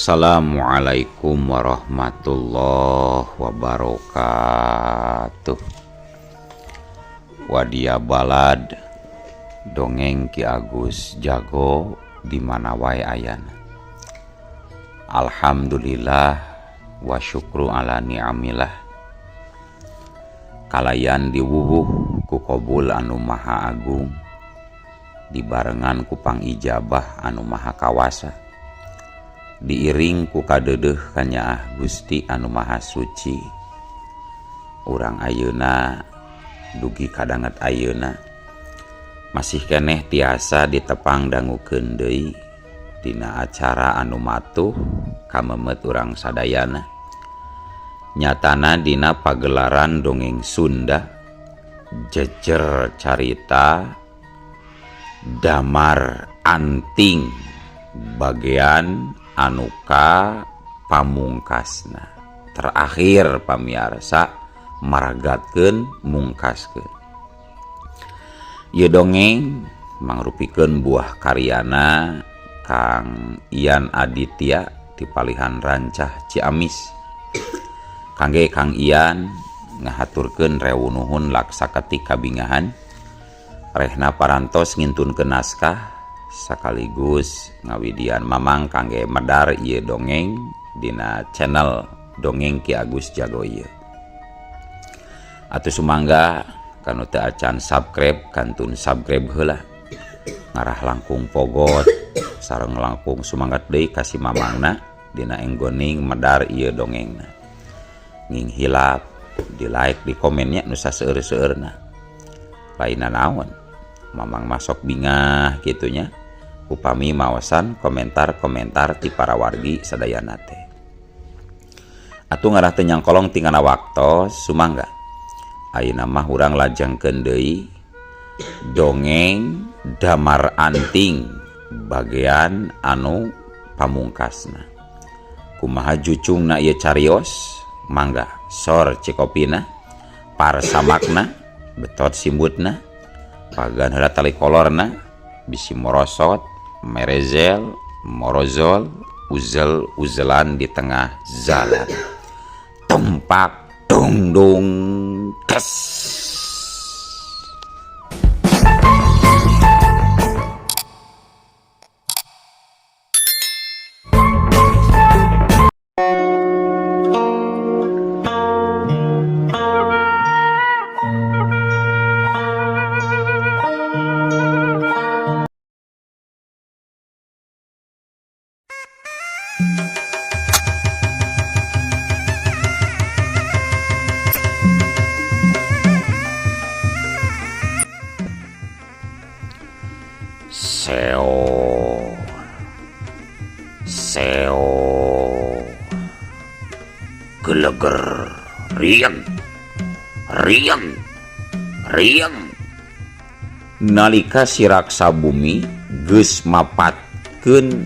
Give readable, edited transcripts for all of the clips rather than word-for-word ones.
Assalamualaikum warahmatullahi wabarakatuh. Wadia balad dongeng Ki Agus Jago di mana wae ayana. Alhamdulillah wa syukru ala ni'amillah. Kalayan diwuwuh ku qabul anu maha agung, dibarengan ku pangijabah anu maha kawasa, diiring ku kadeudeuh ka Nyaah Gusti anu maha suci. Urang ayeuna dugi kadanget ayeuna masih keneh tiasa ditepang dangukeun deui dina acara anu matuh kamemet urang sadayana. Nyatana dina pagelaran dongeng Sunda jejer carita Damar Anting bagian anuka pamungkasna terakhir pamiarsa maragatkeun mungkaskeun. Ieu dongeng mangrupikeun buah karyana Kang Ian Aditya ti Palihan Rancah Ciamis. Kangge Kang Ian ngahaturkeun rewu nuhun laksakati kabingahan, rehna parantos ngintunkeun naskah sakaligus ngawidian mamang kangge medar ieu dongeng dina channel Dongeng Ki Agus Jago ieu. Atuh sumangga kanu teu acan subscribe kantun subscribe heula. Ngarah langkung pogot sareng langkung sumangat deui kasih mamangna dina enggoning medar ieu dongengna. Nging hilap di like di komennya nu saseueur-seueurna. Lainna naon mamang masok bingah gitunya upami maosan komentar-komentar ti para wargi sadayana teh. Atuh ngarah teu nyangkolong tingana waktos sumangga ayeuna mah urang lajengkeun deui dongeng Damar Anting bagian anu pamungkasna. Kumaha jucungna ieu carios? Mangga sor cikopina parsamakna betot simbutna pagan heula tali kolorna bisi morosot merezel morozol uzel-uzelan di tengah jalan tempak dung dung kes. Seo geleger riang nalika si raksa bumi geus mapatkeun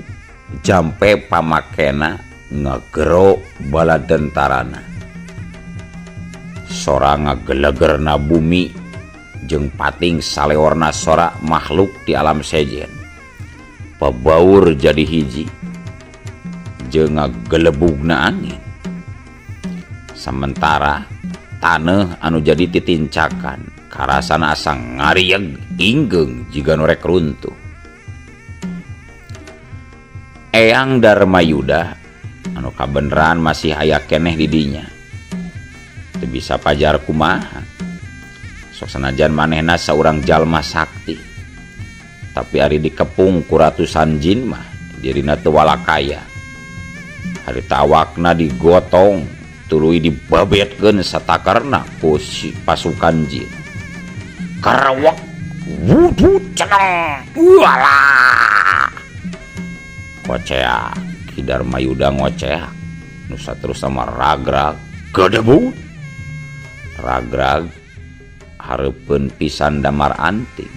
jampe pamakena ngagero bala dentarana. Sora ngagelegerna bumi jeung pating saleorna sora makhluk di alam sejen pabaur jadi hiji jeung ngagelebugna angin. Sementara taneuh anu jadi titincakan karasana asa ngarieg ingeung jiga nu rek runtuh. Eyang Darmayuda anu kabeneran masih aya keneh di dinya teu bisa pajar kumaha. Sok sanajan manehna saurang jalma sakti tapi ari dikepung ku ratusan jin mah dirina teu walakaya. Harita awakna digotong tuluy dibabetkeun satakarna ku pasukan jin. Karawak wudu ceneng walah koceak Ki Darmayuda ngoceak nu saterus sama ragrag gadebut ragrag hareupeun pisan Damar Anting.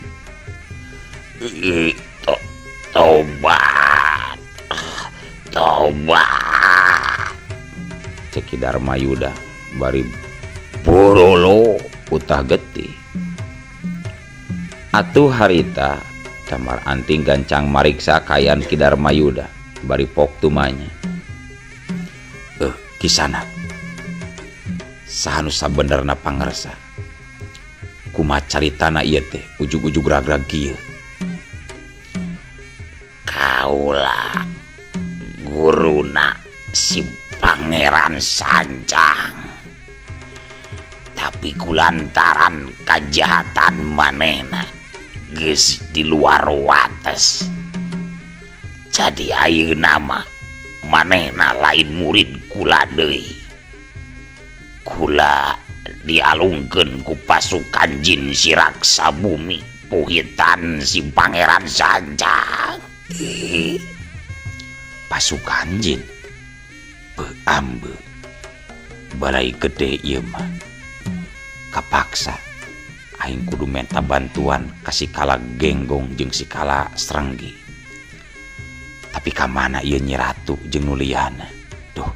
Tobat cek Ki Darmayuda bari borolo utah getih. Atuh harita Damar Anting gancang mariksa kayan Ki Darmayuda bari pok tumanya. Kisana sahanu sabenerna pangersa kumaha caritana ieu teh ujug-ujug ragrag kieu. Kaula guruna si Pangeran Sanjang, tapi kulantaran kajahatan manehna geus di luar wates, jadi ayeuna mah manehna lain murid kula deui. Kula dialungkeun ku pasukan jin si raksa bumi puhitan si Pangeran Sanjang. Pasukan jin ambe balai gede ieu mah kapaksa aing kudu minta bantuan ka si Kala Genggong jeung si Kala Srenggi. Tapi ka mana ieu Nyi Ratu jeung nu liyana? Duh,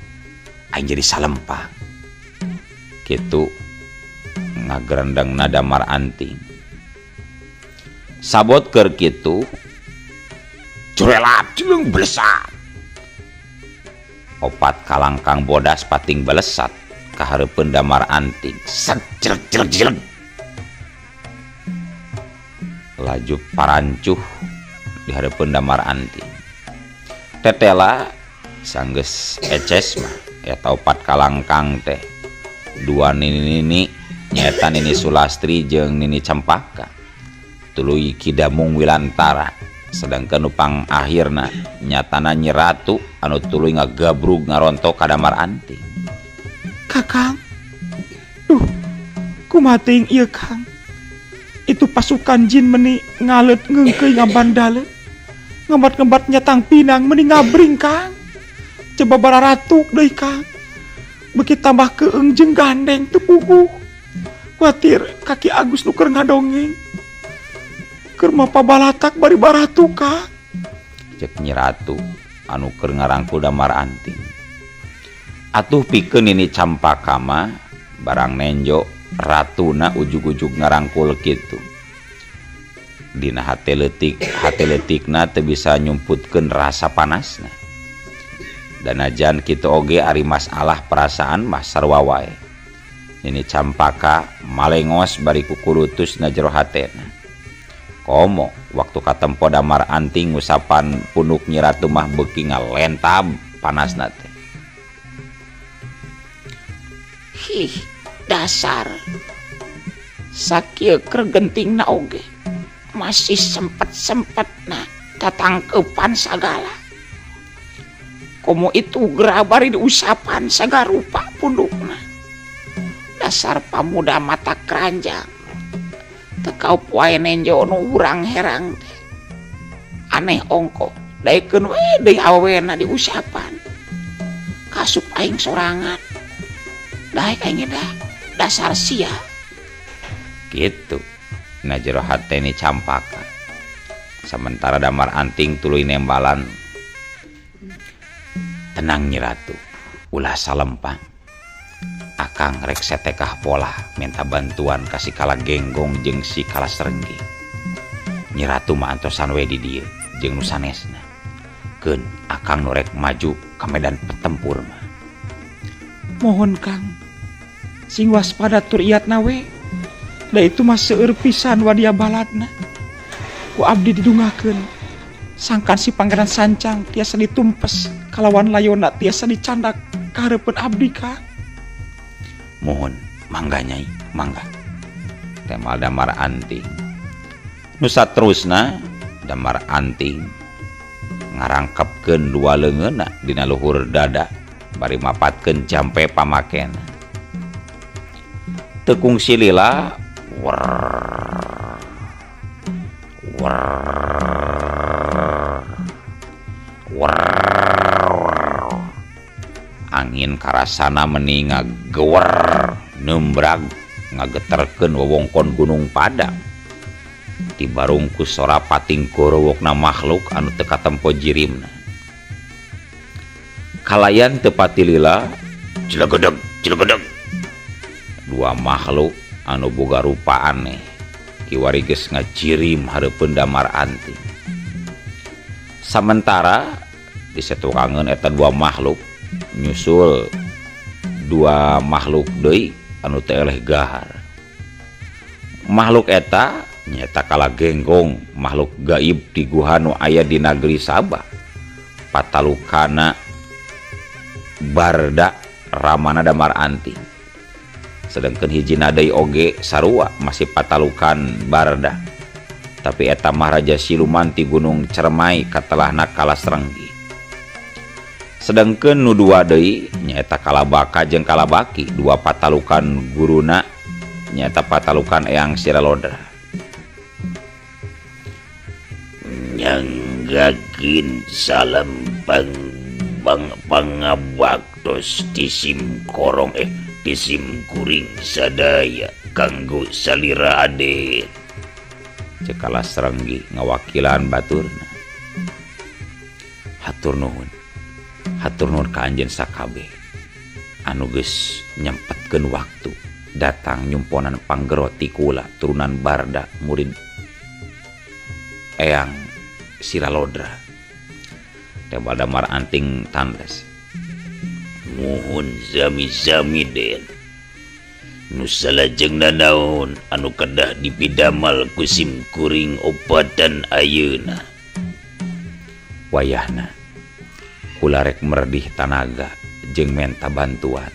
aing jadi salempang. Kitu ngagerendengna Damar Anting. Sabot keur kitu curelat jeung blesat. Opat kalangkang bodas pating belesat ka hareupeun Damar Anting. Sajreg-jreg. Laju parancuh di hareupeun Damar Anting. Tetela sanggeus eces mah eta opat kalangkang teh dua nini nyaeta Nini Sulastri jeung Nini Cempaka tuluy Kidamung Wilantara, sedangkan upang akhirna nyatana Nyi Ratu anu tuluy ngagabrug ngarontok ka Damar Anting. Kakang, duh, kumaha teuing ieu Kang? Itu pasukan jin meni ngalet ngeungkeuy ngabandaleun, ngembat-ngembat nyatang pinang meni ngabring Kang. Coba bararatuk deui Kang. Beki tambah keung jeung gandeng teu puguh. Kuatir kaki Agus nu keur ngadongeng. Keur mapabalatak bari baratuk Kang. Cek Nyi Ratu anu keur ngarangkul Damar Anting. Atuh pikeun Nini Campaka mah barang nenjo ratuna ujug-ujug ngarangkul kitu. Dina hate leutikna teu bisa nyumputkeun rasa panasna. Danajan kitu oge ari masalah perasaan mah sarua wae. Nini Campaka malengos bari kukurutusna jero hatena. Komo waktu katempo Damar Anting ngusapan punduk Nyi Ratu mah beuki ngalentab panasna teh. Hih, dasar sakieu keur gentingna oge masih sempet-sempetna tatangkeupan sagala. Komo itu gerabari diusapan sagarupa pundukna. Dasar pamuda mata keranjang. Tekau poe nenjo nu urang herang teh. Aneh ongko, daekeun we deui awena diusapan. Kasup aing sorangan. Daek aing dah dasar sia. Gitu. Na jero hate Nini Campaka. Sementara Damar Anting tuluy nembalan. Tenang Nyi Ratu, ulah salempang. Akang rek setekah pola minta bantuan ka si Kala Genggong jeung si Kala Srenggi. Nyi Ratu mah antosan we di dieu jeung nu sanesna. Keun akang nu rek maju ka medan petempur mah. Mohon Kang, sing waspada tur iatna we. Da itu mah seueur pisan wadia baladna. Ku abdi didungakeun. Sangkan si Pangeran Sanjang tiasa ditumpes, kalawan layona tiasa dicandak ka hareupeun abdi Kang. Mohon, mangga Nyai, mangga. Temal Damar Anting. Nu saterusna Damar Anting ngarangkepkeun dua leungeunna dina luhur dada bari mapatkeun jampe pamakena. Teu kungsi lila angin karasana meni ngagewer nembrag ngageterkeun wewengkon Gunung Padang. Tibarung ku sora pating gorowokna makhluk anu teu katempo jirimna. Kalayan teu pati lila cilegedeg dua makhluk anu boga rupa aneh kiwari geus ngajirim hareupeun Damar Anting. Sementara disetukangeun eta dua makhluk nyusul dua makhluk deui anu teu eleh gahar. Makhluk eta nyata kala genggong makhluk gaib di guha nu aya di nageri Sabah. Patalukana Barda ramana Damar Anting. Sedangkan hijina deui oge sarua masih patalukan Barda. Tapi eta mah Raja Siluman ti Gunung Cermai katelahna Kalasrenggi. Sedangkan nu dua deui nyaeta Kalabaka jeung Kalabaki, dua patalukan guruna nyaeta patalukan Eyang Siralodra. Nyanggakin salam pangabaktos di simkorong di simkuring sadaya kanggo salira ade. Cek Kalasrenggi ngawakilan baturna. Hatur nuhun ka anjeun sakabeh anu geus nyempetkeun waktu datang nyumponan panggero ti kula turunan Barda murid Eyang Siralodra. Tebal Damar Anting tandes. Muhun zami-zami den. Nu salajengna naon anu kedah dipidamal ku simkuring opatan ayeuna. Wayahna kula rek merdih tanaga jeung menta bantuan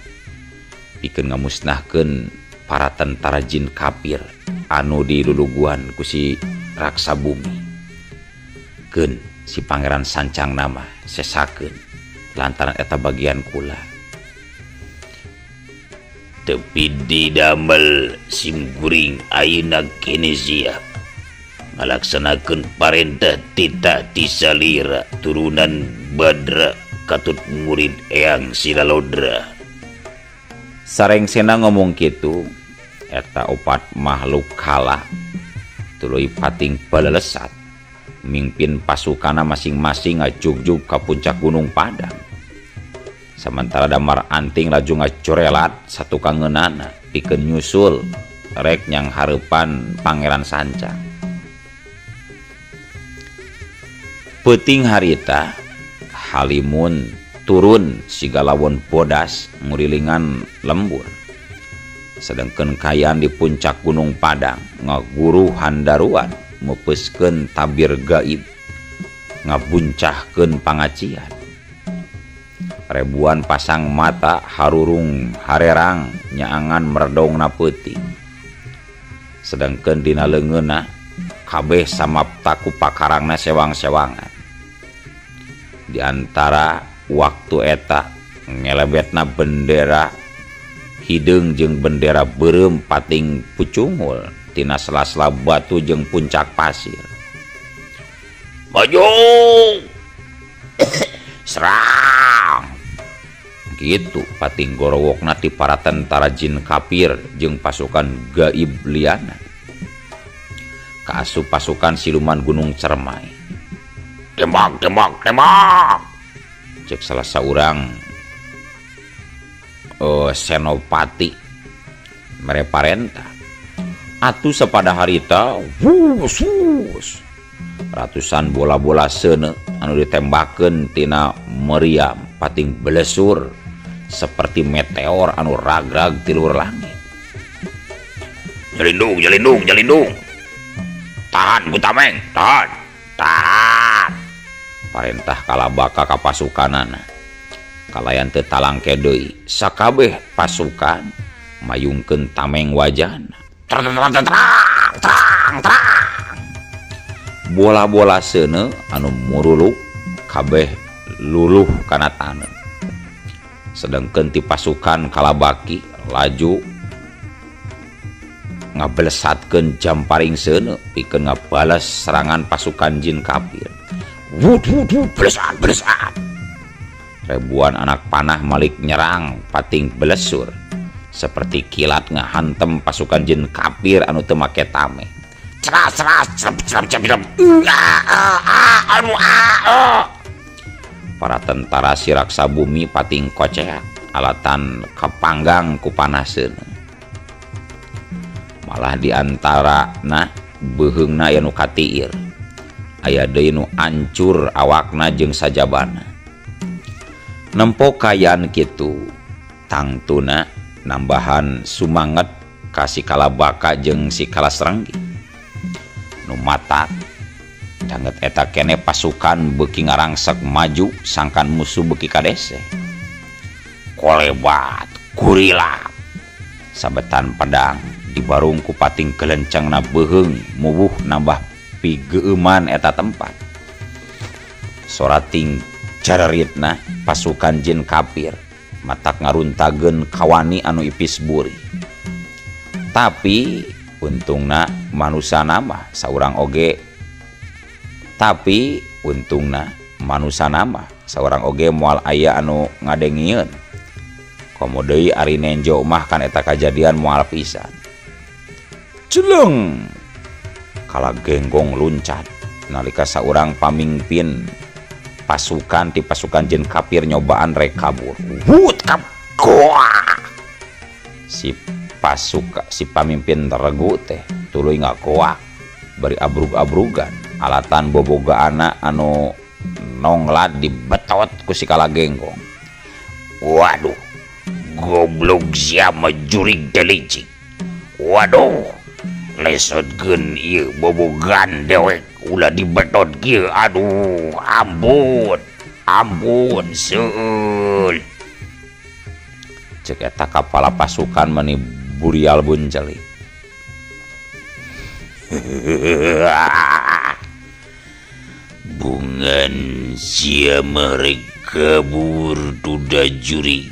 pikeun ngamusnahkeun para tentara jin kafir anu diluluguan ku si Raksa Bumi. Keun si Pangeran Sancang nama sesakeun lantaran eta bagian kula. Tapi didamel simkuring ayeuna kene siap ngalaksanakeun parentah titah ti salira turunan Badra katut murid Eyang Siralodra. Sarengsena ngomong kitu eta opat makhluk kalah tuluy pating palelesat mimpin pasukana masing-masing ngajugjug ka puncak Gunung Padang. Sementara Damar Anting laju ngacorelat satu kangeunana pikeun nyusul rek nyang hareupan Pangeran Sancang. Peuting harita Halimun turun sigalawon bodas ngurilingan lembur. Sedangkan kayan di puncak Gunung Padang ngaguru handaruan mepeskeun tabir gaib ngabuncahkeun pangacian. Ribuan pasang mata harurung harerang nyaangan merdongna peuting. Sedangkan dina leungeunna kabeh samapta ku pakarangna sewang-sewangan. Di antara waktu eta ngelebetna bendera hideung jeung bendera beureum pating pucungul tina sela-sela batu jeung puncak pasir. Maju! Serang! Gitu pating gorowokna ti para tentara jin kafir jeung pasukan gaib liana. Kaasup pasukan siluman Gunung Cermai. Tembak! Cek salah saurang senopati mereparenta atuh sapada harita wus ratusan bola-bola seuneu anu ditembakeun tina meriam pating belesur seperti meteor anu ragrag ti luhur langit. Jalindung. Tahan Butameng, tahan. Parentah Kalabaka ka pasukanana. Kalayan teu talangke deui, sakabeh pasukan mayungkeun tameng wajana. Terang. Bola-bola seuneu anu muruluk kabeh luluh kana taneuh. Sedangkeun ti pasukan Kalabaki laju ngablesatkeun jamparing seuneu pikeun ngabales serangan pasukan jin kafir. Wut, belesat. Ribuan anak panah malik nyerang pating belesur seperti kilat ngahantem pasukan jin kafir anu teu make tameng. Ceras, cerap. Para tentara si Raksa Bumi pating koceak alatan kapanggang ku panaseun. Malah diantarana beuheungna aya nu katiir. Aya deui nu ancur awakna jeung sajabana. Nempo kayan kitu tangtuna nambahan sumanget kasih kalabaka jeung si Kalasrenggi nu matak danget eta kene pasukan beuki ngarangsek maju sangkan musuh beuki kadese kolebat kurilap sabetan pedang dibarung ku pating kelencengna beheung mubuh nambah pigeuman eta tempat sorating cararitna pasukan jin kafir matak ngaruntageun kawani anu ipis buri tapi untungna manusana mah saurang oge moal aya anu ngadengieun komo deui ari Nenjo mah kan eta kajadian moal pisan celeng Kalagenggong luncat nalika saurang pamimpin pasukan ti pasukan jin kafir nyobaan rek kabur. Wut kap goa. Si pamimpin regu teh tuluy ngakoak bari abrug-abrugan alatan boboga anak anu nonglad dibetot ku si Kalagenggong. Waduh, goblok sia majurig delicik. Waduh, lesotkeun ieu bobogan dewek ulah dibetot kieu. Aduh, ampun seul. Cek eta kepala pasukan meni burial bunceli. Bungan sia merek kabur duda juri.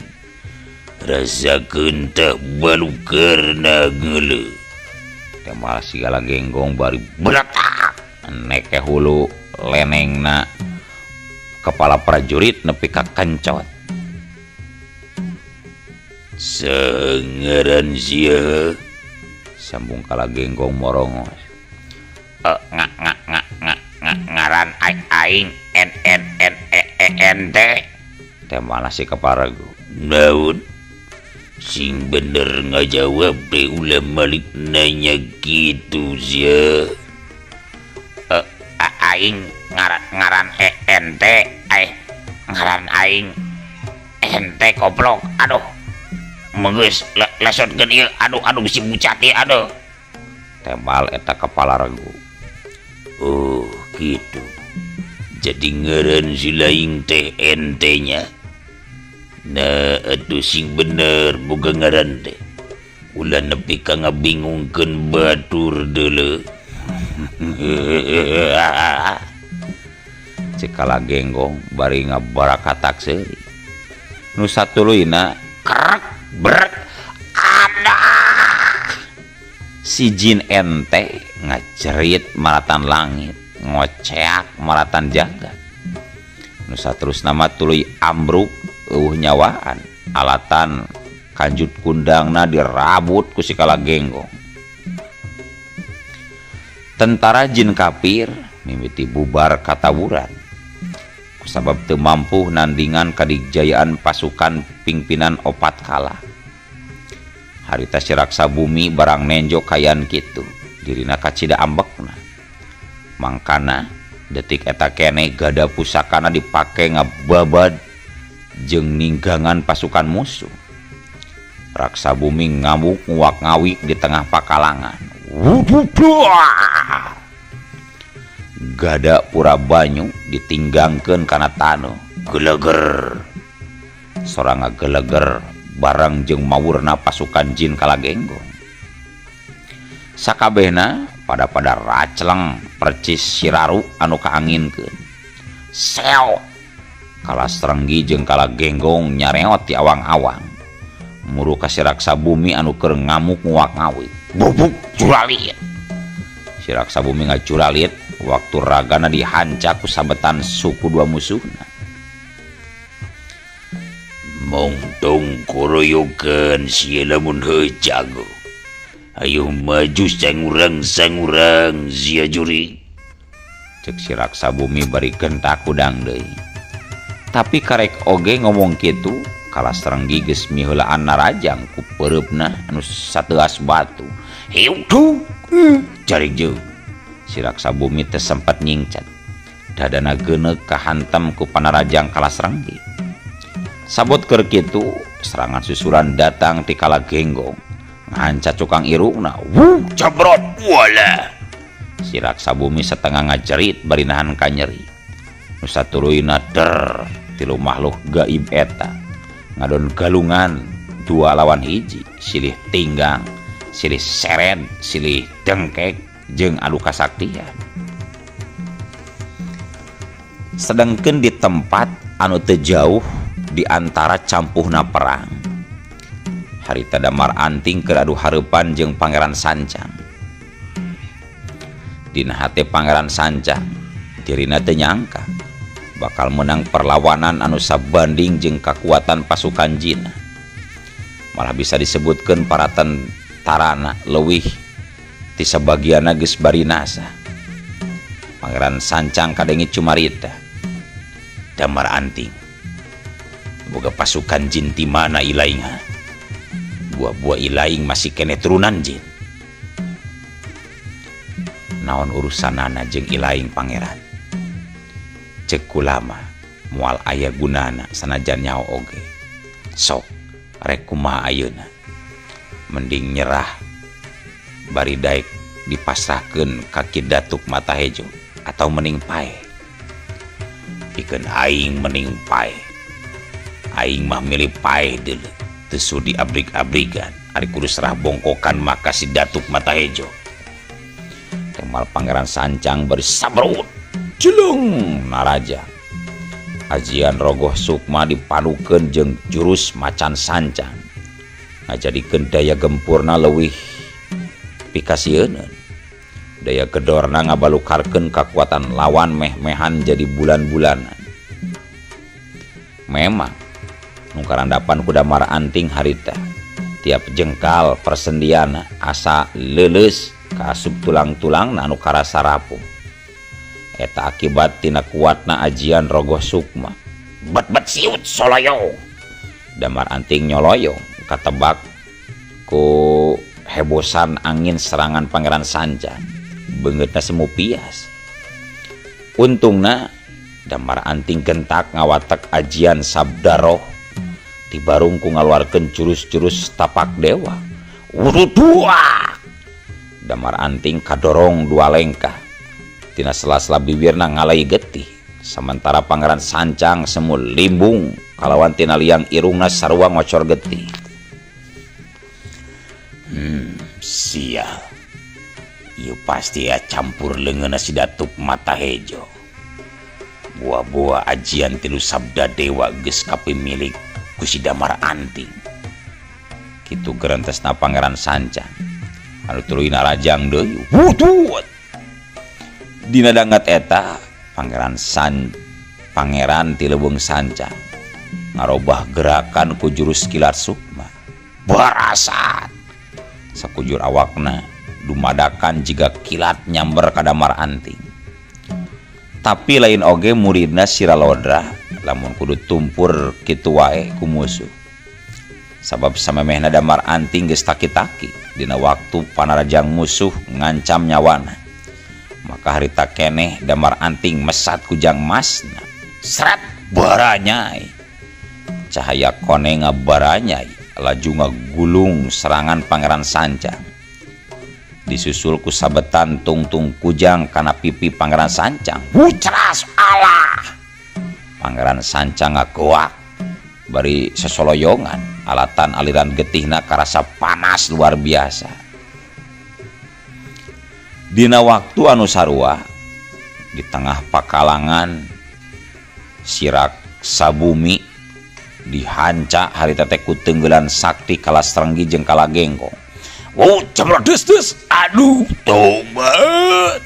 Rasakeun teh balukeurna geuleuh. Temal si Kalagenggong bari beretak neke hulu lenengna kepala prajurit nepi ka kencot. Sangaran sia Sambung Kalagenggong morongos. Ngaran aing ente. Temal si kepala regu. Naon? Sing bener ngajawab deh ulah malik nanya gitu sia. Aing ngaran ente. Ngaran aing ente koplok. Aduh. Menggeus lesotkeun ieu. Aduh si bucat ieu aduh. Temal eta kepala regu. Oh, gitu. Jadi ngaran si laing teh ente-nya. Nah, atuh sing bener boga ngaran teh. Ulah nepi ka ngabingungkeun batur deuleu. Cek Kalagenggong bari ngabarakatak seuri. Nu satuluyna Krek brek adak. si jin ente ngacerit maratan langit, ngoceak maratan jagat. Nu saterusna mah tuluy ambruk eueuh nyawaan, alatan kanjut kundangna dirabut ku si Kalagenggong. Tentara jin kafir mimiti bubar katawuran kusabab teu mampu nandingan kadigjayaan pasukan pingpinan opat kala. Harita si Raksabumi barang Nenjo kayan kitu dirina kacida ambekna. Mangkana detik eta kene gada pusakana dipake ngababad jeung ninggangan pasukan musuh. Raksabumi ngamuk nguak-ngawik di tengah pakalangan. Gada pura banyu ditinggangkeun kana tanu geleger. Sorang ngageleger bareng jeung mawurna pasukan jin Kalagenggong. Sakabehna pada racleng percis siraru anu kaanginkeun. Seo. Kalasrenggi jeung Kalagenggong nyareot ti awang-awang. Muru ka si Raksabumi anu keur ngamuk nguak-ngawik. Bubuk curalit. Si Raksabumi ngacuralit waktu ragana dihancak ku sabetan suku dua musuhna. Mongtong koroyokan sia lamun heuh jago. Ayo maju sangurang sia juri. Cek si Raksabumi bari gentak udang deui. Tapi karek oge ngomong kitu, Kalasrenggi geus miheulaan narajang ku peureupna anu sateuas batu. Hiu tuh. Jarig jeung si Raksabumi teh sempat nyingcat. Dadana geuneuk kahantem ku panarajang Kalasrenggi. Sabot keur kitu serangan susulan datang ti Kalagenggong nganca cukang irungna. Jabrot wala. Si Raksabumi setengah ngajerit bari nahan ka nyeri. Nu satuluina der tilu makhluk gaib eta ngadon galungan 2 lawan 1, silih tinggang, silih seret, silih dengkek jeung adu kasaktian. Sedangkan di tempat anu teu jauh di antara campuhna perang, harita Damar Anting keur adu hareupan jeung Pangeran Sancang. Dina hate Pangeran Sancang dirina teu nyangka bakal menang perlawanan anu sabanding jeung kakuatan pasukan jin. Malah bisa disebutkeun para tentarana leuwih ti sabagianna geus bari nasa. Pangeran Sancang kadengit cumarita, Damar Anting, boga pasukan jin ti mana ilaing ha? Buah-buah ilaing masih kene turunan jin. Naon urusanana jeung ilaing pangeran? Cek kulama moal aya gunana sanajan nyaho oge. Sok rek kumaha ayeuna? Mending nyerah bari daek dipasrahkeun ka Ki Datuk Matahejo atau mending pae? Pikeun aing mending pae. Aing mah milih pae deuleu, teu sudi abrig-abrigan. Ari kudu serah bongkokan maka si Datuk Matahejo. Temal Pangeran Sancang bersabrut jelung naraja. Ajian Rogoh Sukma dipadukeun jeung jurus Macan Sancang ngajadikeun daya gempurna leuwih pikasieun. Daya gedorna ngabalukarkeun kakuatan lawan meh-mehan jadi bulan-bulanan. Memang nu karandapan ku Damar Anting harita tiap jengkal persendiana asa leuleus kaasup tulang-tulang anu karasa rapuh. Eta akibat tina kuatna ajian Rogoh Sukma. Bet-bet siut soloyo. Damar Anting nyoloyong katebak ku hebosan angin serangan Pangeran Sancang. Beungeutna semu pias. Untungna Damar Anting gentak ngawatek ajian Sabda Roh tibarung ku ngaluarkeun jurus-jurus tapak dewa. Urudua. Damar Anting kadorong 2 lengkah. Tina sela-sela bibirna ngalai getih. Sementara Pangeran Sancang semu limbung kalawan tina liang irungna sarua ngocor getih. Sial. Ieu pasti ya campur leungeunna si Datuk Matahejo. Buah-buah ajian tilu sabda dewa geus kapimilik ku si Damar Anting. Kitu gerentesna Pangeran Sancang. Anu tuluy narajang deui. Wutut. Dina dangat eta Pangeran ti Leuweung Sancang ngarobah gerakan ku jurus Kilat Sukma. Barasat. Sakujur awakna dumadakan jiga kilat nyamber ka Damar Anting. Tapi lain oge muridna Siralodra lamun kudu tumpur kitu wae ku musuh. Sabab samemehna Damar Anting geus taki-taki dina waktu panarajang musuh ngancam nyawana. Maka harita keneh Damar Anting mesat kujang masna. Seret Baranyai. Cahaya kone ngabaranyai laju ngagulung serangan Pangeran Sancang. Disusul ku sabetan tungtung kujang kana pipi Pangeran Sancang. Wucras Allah. Pangeran Sancang ngagoak bari sesoloyongan alatan aliran getihna karasa panas luar biasa. Dina waktu anu sarua di tengah pakalangan si Raksabumi dihanca harita teh ku teunggelan sakti Kalastrenggi jeung Kalagenggong. Cemrodes. Aduh, tobat.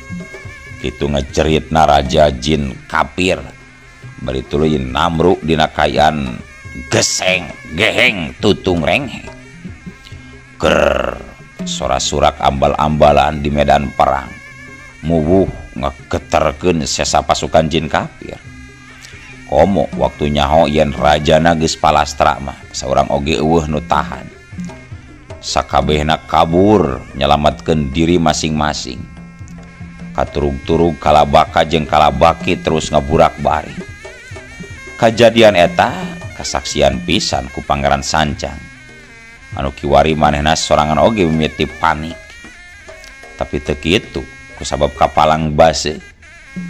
Kitu ngeceritna raja jin kafir bari tuluy namruk dina kayan geseng geheng tutung rengheng. Ker sora-surak ambal-ambalan di medan perang mubuh ngegeterkeun sesa pasukan jin kafir. Komo waktu nyaho yen rajana geus palastra mah saurang oge eueuh nu tahan. Sakabehna kabur nyelametkeun diri masing-masing. Katurug-turug kalabaka jeung kalabaki terus ngaburak bari. Kajadian eta kasaksian pisan ku Pangeran Sancang anu kiwari manehna sorangan oge mimiti panik. Tapi teu kitu kusabab kapalang base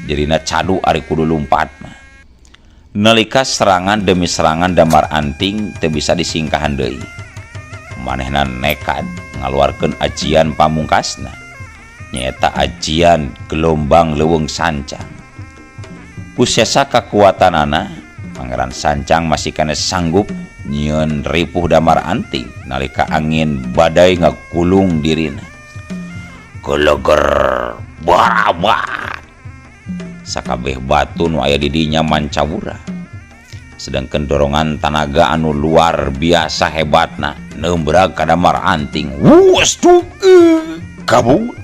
dirina cadu ari kudu lumpat mah. Nalika serangan demi serangan Damar Anting teu bisa disingkahan deui. Manehna nekat ngaluarkeun ajian pamungkasna nyaeta ajian gelombang leuweung sancang. Kusesa kakuatanana Pangeran Sancang masih kena sanggup nyieun ripuh Damar Anting nalika angin badai ngakulung dirina. Geleger barabat Sakabeh batu nu aya di dinya mancawura. Sedangkan dorongan tanaga anu luar biasa hebatna nembrag ka Damar Anting. wus tuh kabur.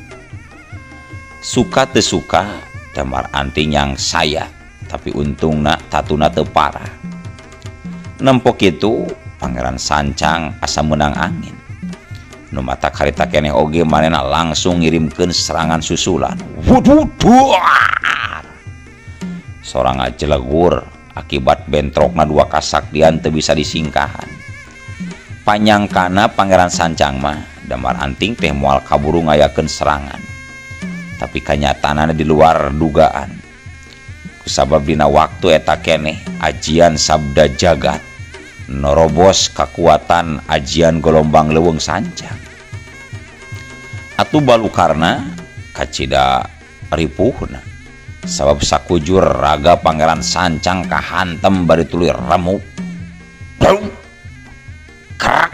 Suka teu suka Damar Anting yang saya, tapi untungna tatuna teu parah. Nempo kitu Pangeran Sancang asa menang angin. Nu mata karita keneh oge manehna langsung ngirimkeun serangan susulan. Sorang ajelegur akibat bentrokna dua kasaktian teu bisa disingkahan. Panyangkana Pangeran Sancang mah Damar Anting teh moal kaburu ngayakeun serangan. Tapi kanyataanna di luar dugaan. Kusabab dina waktu eta keneh ajian sabda jagat norobos kakuatan ajian gelombang leuweung sancang. Atuh balukarna kacida ripuhna sabab sakujur raga Pangeran Sancang kahantem bari tuluy remuk. Kerak.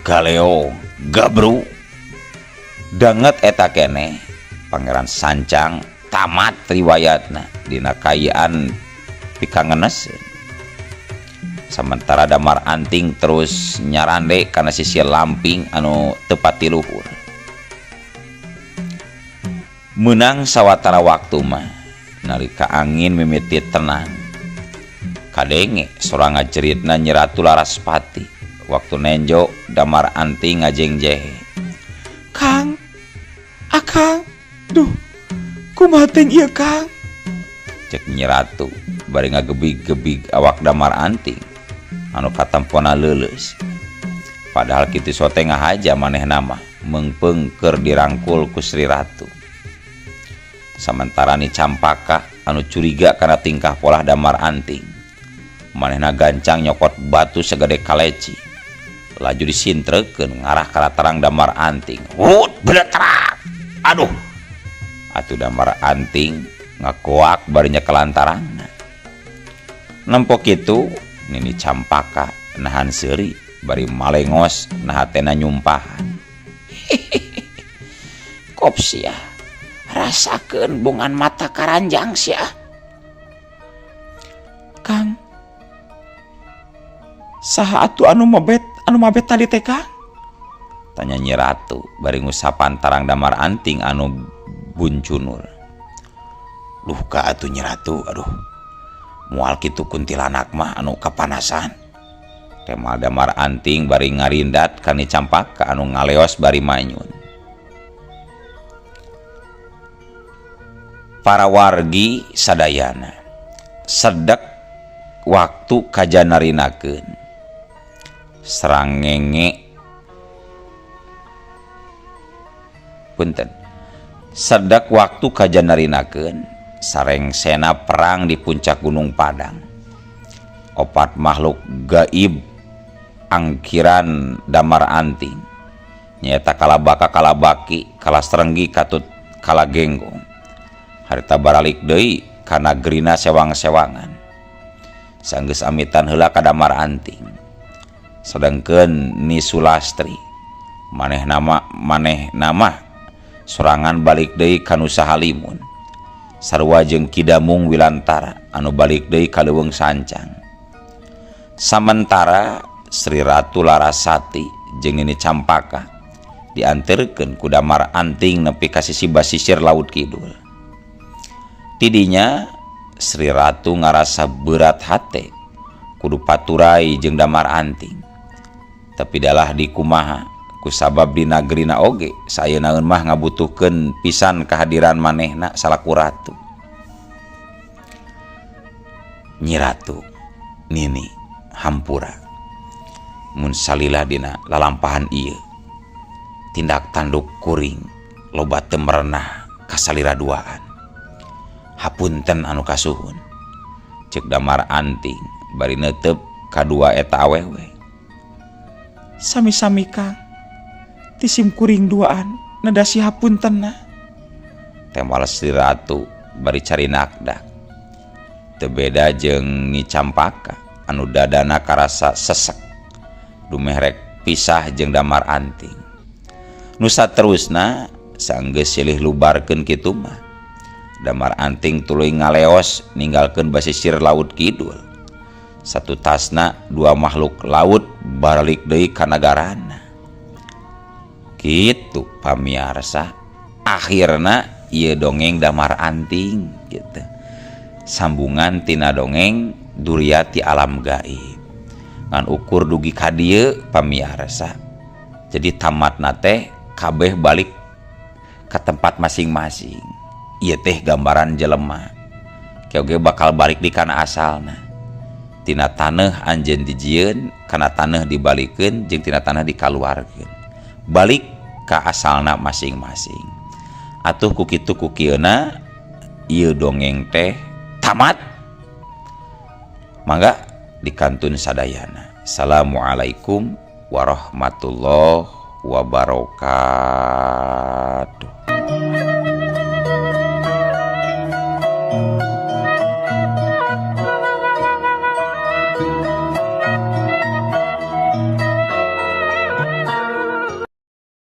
Galeo gabru. Danget eta keneh Pangeran Sancang tamat riwayatna dina kayaan pikangenes. Sementara Damar Anting terus nyarande kana sisi lamping anu tepat di luhur. Menang sawatara waktu mah nalika angin mimiti tenang. Kadenge sorang ngajeritna Nyeratu Laraspati waktu nenjo Damar Anting ngajengjehe. Kang, akang, duh, kumaha teh ieu Kang? Cek Nyeratu bari ngagebig-gebig awak Damar Anting anu katampona leuleus. Padahal kitu sote ngahaja manehna mah meungpeung keur dirangkul ku Sri Ratu. Sementara ni Campaka anu curiga kana tingkah pola Damar Anting, manehna gancang nyokot batu segede kaleci, laju disintrekeun ngarah ka latarang Damar Anting. Beletrak. Aduh. Atuh Damar Anting ngakoak bari nyekelantarangna. Nempo kitu Nini Campaka nahan seuri bari malengos nah hatena nyumpahan. Kop sia rasakeun bungan mata karanjang sia. Kang, saha atuh anu mabet tadi teh Kang? Tanya Nyi Ratu bari ngusapan tarang Damar Anting anu buncunur. Luh ka atuh Nyi Ratu, aduh. Moal kitu kuntilanak mah anu kapanasan. Temal Damar Anting bari ngarindat ka Nini Campaka anu ngaleos bari manyun. Para wargi sadayana sedek waktu kajanarinakeun serangenge punten sedek waktu kajanarinakeun sareng sena perang di puncak Gunung Padang. Opat makhluk gaib angkiran Damar Anting nyaeta kalabaka kalabaki kalastrenggi katut kalagenggong harita baralik deui kana gerina sewang-sewangan sanggeus amitan heula ka Damar Anting. Sedengkeun Ni Sulastri maneh nama sorangan balik deui ka Nusa Halimun sarua jeung Kidamung Wilantara anu balik deui ka Leuweung Sancang. Samentara Sri Ratu Larasati jeung Nini Campaka dianterkeun ku Damar Anting nepi ka sisi basisir laut kidul. Tidinya Sri Ratu ngarasa berat hate kudu paturai jeung Damar Anting. Tapi dalah dikumaha kusabab di nagerina oge sayeuna mah ngabutuhkeun pisan kehadiran manehna salaku ratu. Nyi Ratu Nini hampura mun salila dina lalampahan ieu tindak tanduk kuring loba teu merenah ka salira duaan. Hapunten anu kasuhun, ceuk Damar Anting bari neuteup kadua eta awewe. Sami-sami Kang, tisim kuring duaan nedasi hapuntenna. Temal Sri Ratu bari cari nakdak. Teu beda jeung Nyi Campaka anu dadana karasa sesek dumeh rek pisah jeung Damar Anting. Nu saterusna sanggeus silih lubarkeun kitu mah Damar Anting tuluy ngaleos ninggalkeun basisir laut kidul. Satu tasna dua makhluk laut balik deui ka nagarana. Kitu pamiarsa akhirna ieu dongeng Damar Anting gitu. Sambungan tina dongeng Duryati Alam Gaib. Ngan ukur dugi ka dieu pamiarsa. Jadi tamatna teh kabeh balik ke tempat masing-masing. Ieu teh gambaran jelema oge bakal balik di kana asalna. Tina taneuh anjeun dijieun, kana taneuh dibalikeun jeung tina taneuh dikaluarkeun. Balik ka asalna masing-masing. Atuh ku kitu ku kieuna ieu dongeng teh tamat. Mangga dikantun sadayana. Assalamualaikum warahmatullahi wabarakatuh.